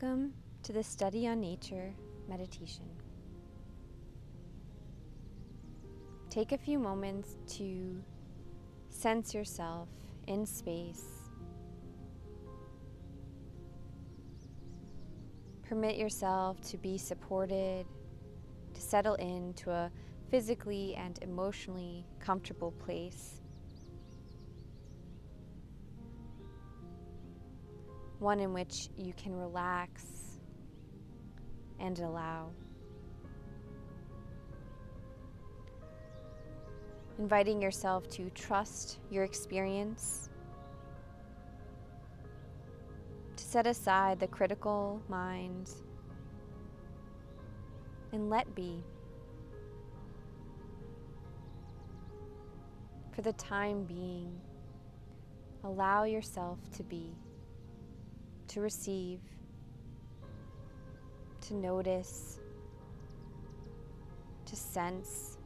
Welcome to the Study on Nature meditation. Take a few moments to sense yourself in space. Permit yourself to be supported, to settle into a physically and emotionally comfortable place. One in which you can relax and allow. Inviting yourself to trust your experience, to set aside the critical mind and let be. For the time being, allow yourself to be, to receive, to notice, to sense,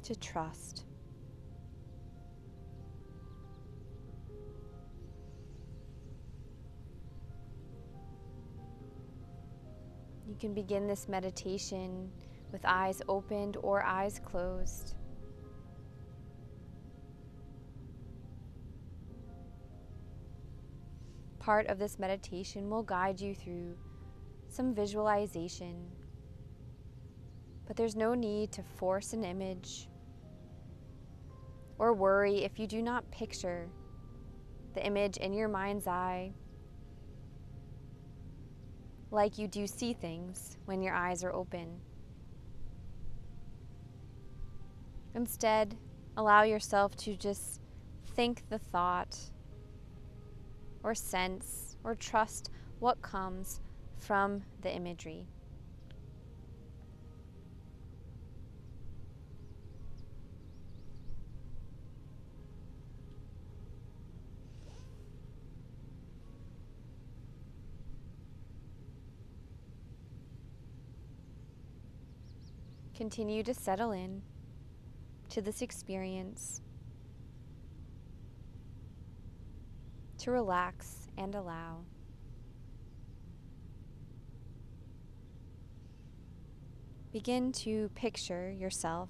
to trust. You can begin this meditation with eyes opened or eyes closed. Part of this meditation will guide you through some visualization, but there's no need to force an image or worry if you do not picture the image in your mind's eye like you do see things when your eyes are open. Instead, allow yourself to just think the thought or sense or trust what comes from the imagery. Continue to settle in to this experience, to relax and allow. Begin to picture yourself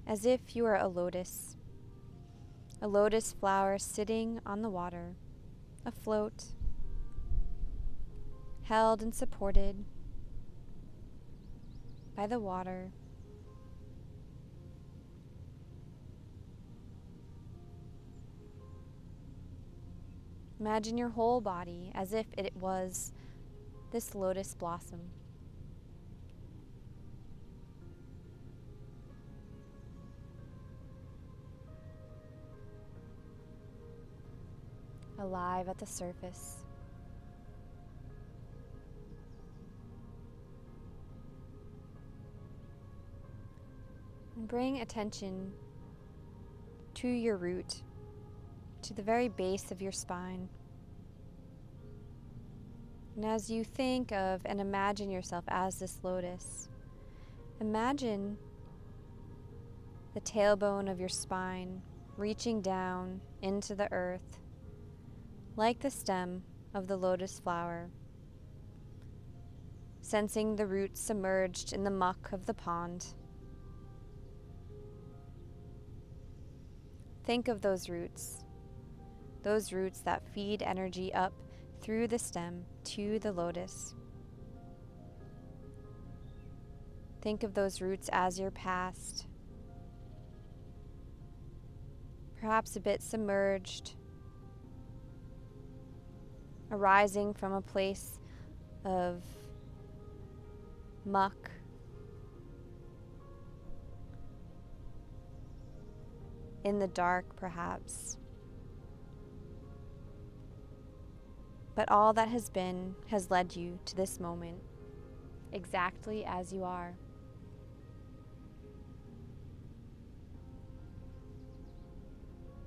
as if you are a lotus flower sitting on the water, afloat, held and supported by the water. Imagine your whole body as if it was this lotus blossom. Alive at the surface. And bring attention to your root, to the very base of your spine. And as you think of and imagine yourself as this lotus, imagine the tailbone of your spine reaching down into the earth, like the stem of the lotus flower, sensing the roots submerged in the muck of the pond. Think of those roots that feed energy up through the stem to the lotus. Think of those roots as your past, perhaps a bit submerged, arising from a place of muck, in the dark perhaps. But all that has been has led you to this moment, exactly as you are.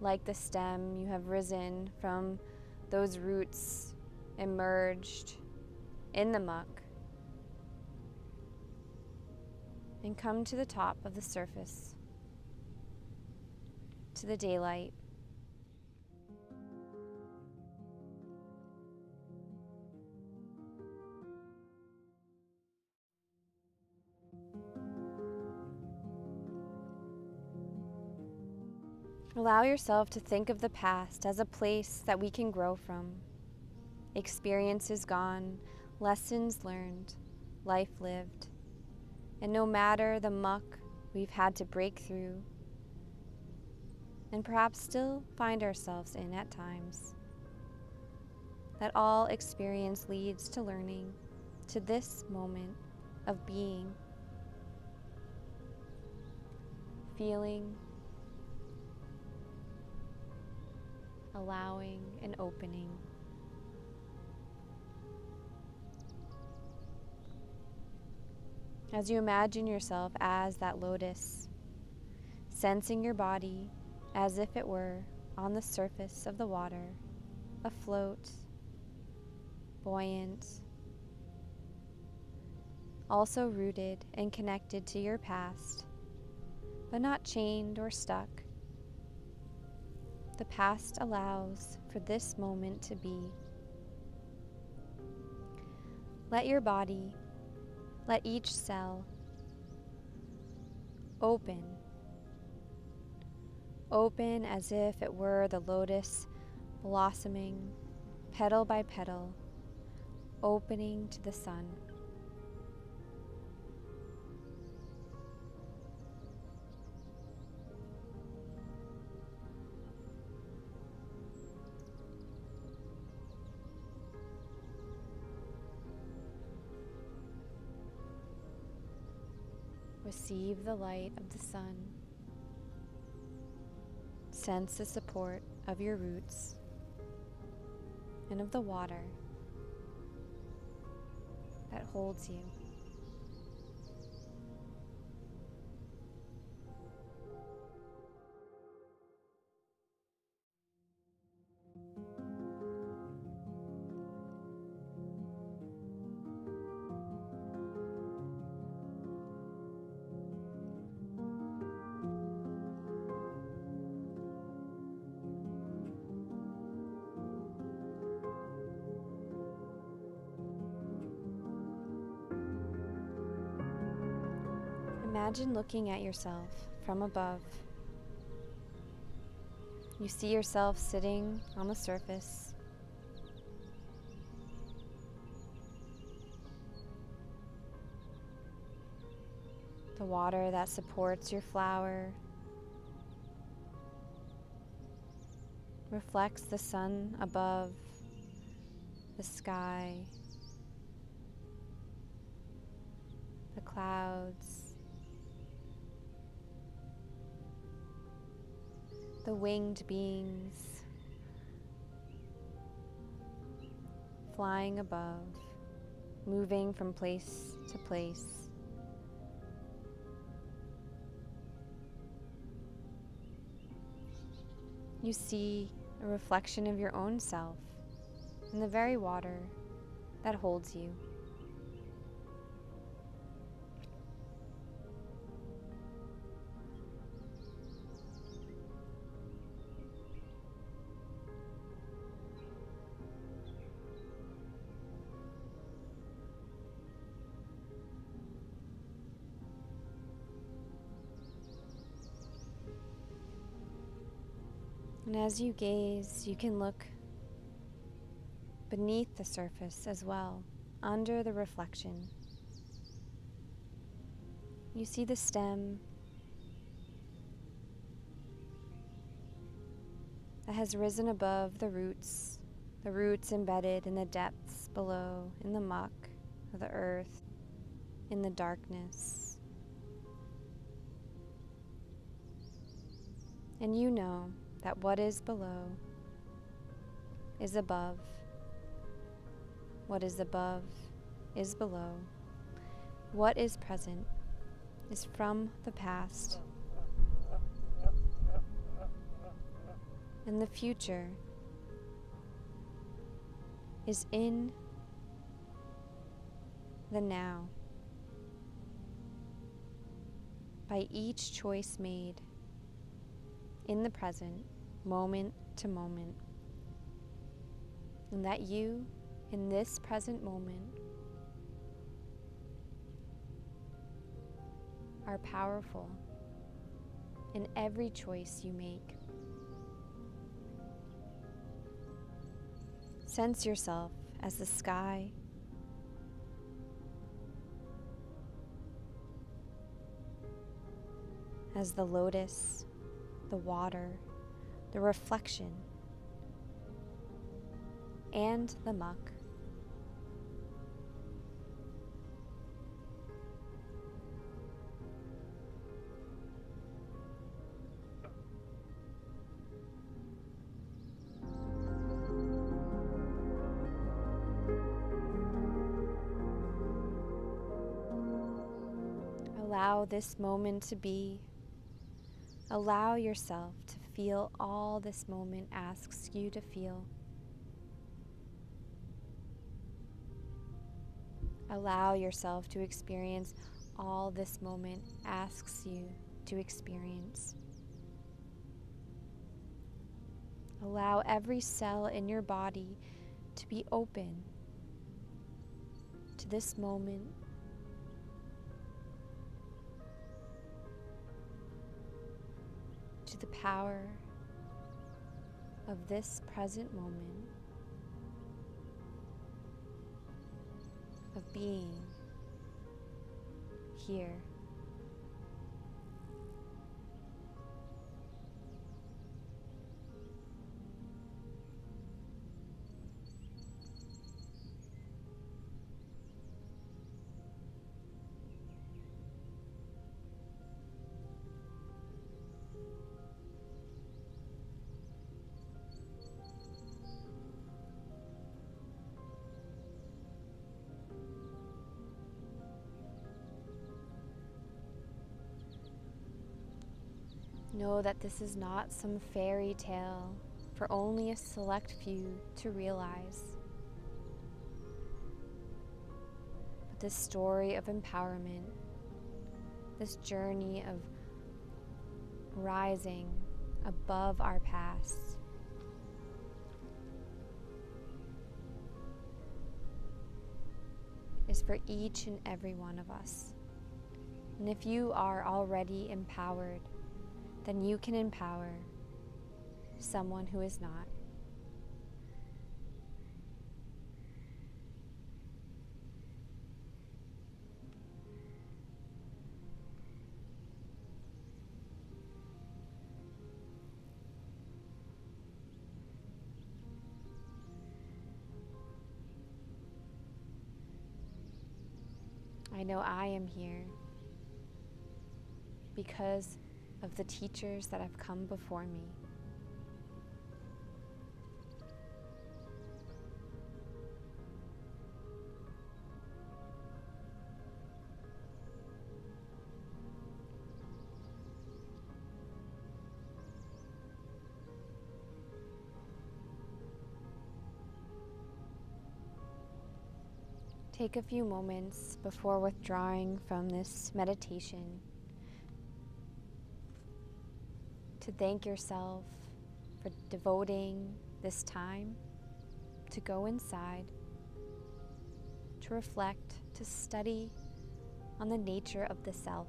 Like the stem, you have risen from those roots, emerged in the muck, and come to the top of the surface. to the daylight. Allow yourself to think of the past as a place that we can grow from. Experiences gone, lessons learned, life lived. And no matter the muck we've had to break through, and perhaps still find ourselves in at times, that all experience leads to learning, to this moment of being, feeling, allowing, and opening. As you imagine yourself as that lotus, sensing your body as if it were on the surface of the water, afloat, buoyant, also rooted and connected to your past, but not chained or stuck. The past allows for this moment to be. Let your body, let each cell open as if it were the lotus blossoming, petal by petal, opening to the sun. Receive the light of the sun. Sense the support of your roots and of the water that holds you. Imagine looking at yourself from above. You see yourself sitting on the surface. The water that supports your flower reflects the sun above, the sky, the clouds, the winged beings flying above, moving from place to place. You see a reflection of your own self in the very water that holds you. And as you gaze, you can look beneath the surface as well, under the reflection. You see the stem that has risen above the roots embedded in the depths below, in the muck of the earth, in the darkness. And you know that what is below is above. What is above is below. What is present is from the past. And the future is in the now. By each choice made, in the present, moment to moment. And that you, in this present moment, are powerful in every choice you make. Sense yourself as the sky, as the lotus, the water, the reflection, and the muck. Allow this moment to be. Allow yourself to feel all this moment asks you to feel. Allow yourself to experience all this moment asks you to experience. Allow every cell in your body to be open to this moment. To the power of this present moment of being here. Know that this is not some fairy tale for only a select few to realize, but this story of empowerment, this journey of rising above our past, is for each and every one of us. And if you are already empowered, then you can empower someone who is not. I know I am here because of the teachers that have come before me. Take a few moments before withdrawing from this meditation to thank yourself for devoting this time to go inside, to reflect, to study on the nature of the self.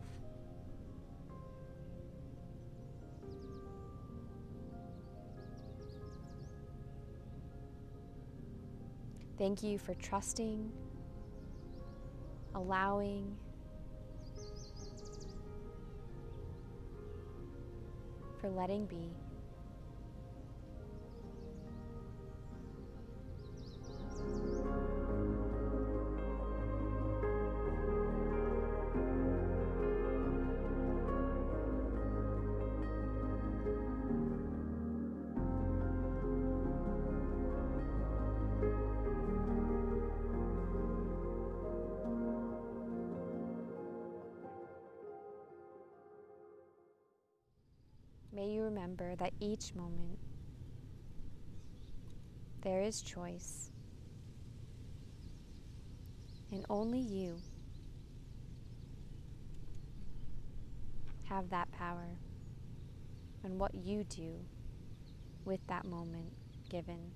Thank you for trusting, allowing, for letting be. May you remember that each moment there is choice, and only you have that power. and what you do with that moment given.